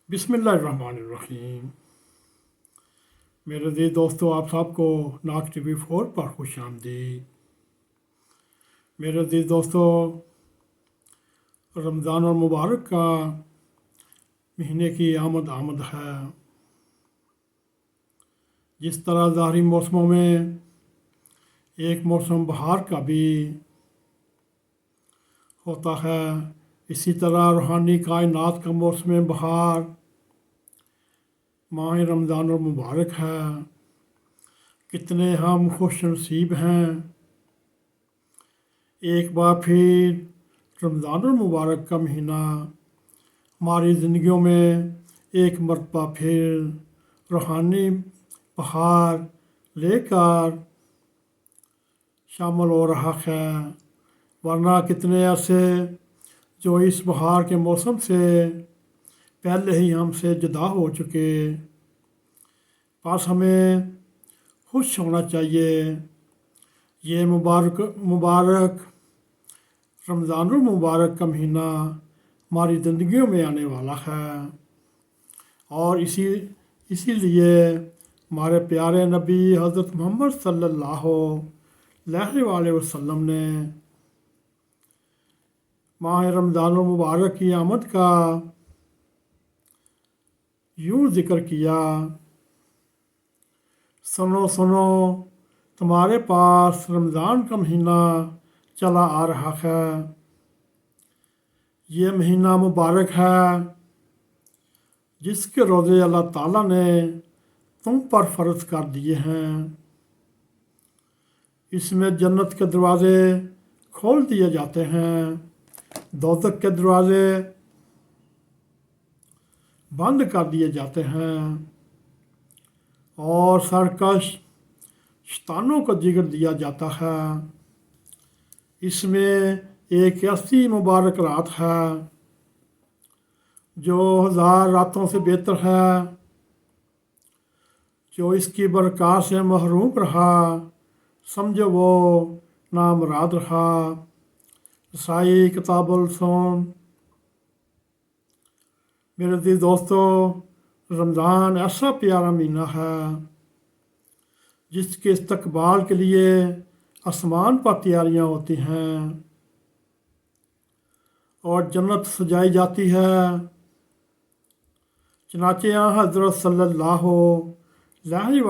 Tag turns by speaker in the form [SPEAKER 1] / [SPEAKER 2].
[SPEAKER 1] بسم اللہ الرحمن الرحیم۔ میرے عزیز دوستو، آپ سب کو ناک ٹی وی 4 پر خوش آمدید۔ میرے عزیز دوستو، رمضان المبارک کا مہینے کی آمد ہے۔ جس طرح ظاہری موسموں میں ایک موسم بہار کا بھی ہوتا ہے، اسی طرح روحانی کائنات کا موسم بہار ماہ رمضان المبارک ہے۔ کتنے ہم خوش نصیب ہیں، ایک بار پھر رمضان المبارک کا مہینہ ہماری زندگیوں میں ایک مرتبہ پھر روحانی بہار لے کر شامل ہو رہا ہے، ورنہ کتنے عرصے جو اس بہار کے موسم سے پہلے ہی ہم سے جدا ہو چکے۔ بس ہمیں خوش ہونا چاہیے۔ یہ مبارک رمضان المبارک کا مہینہ ہماری زندگیوں میں آنے والا ہے، اور اسی لیے ہمارے پیارے نبی حضرت محمد صلی اللہ علیہ وسلم نے ماہ رمضان المبارک کی آمد کا یوں ذکر کیا: سنو سنو، تمہارے پاس رمضان کا مہینہ چلا آ رہا ہے۔ یہ مہینہ مبارک ہے جس کے روزے اللہ تعالیٰ نے تم پر فرض کر دیے ہیں۔ اس میں جنت کے دروازے کھول دیے جاتے ہیں، دوزخ کے دروازے بند کر دیے جاتے ہیں، اور سرکش شیطانوں کو جگر دیا جاتا ہے۔ اس میں ایک ایسی مبارک رات ہے جو 1000 راتوں سے بہتر ہے۔ جو اس کی برکات سے محروم رہا، سمجھو وہ نامراد رہا۔ عیسائی کتاب الصوم۔ میرے عزیز دوستو، رمضان ایسا پیارا مہینہ ہے جس کے استقبال کے لیے آسمان پر تیاریاں ہوتی ہیں اور جنت سجائی جاتی ہے۔ چنانچہ حضرت صلی اللہ علیہ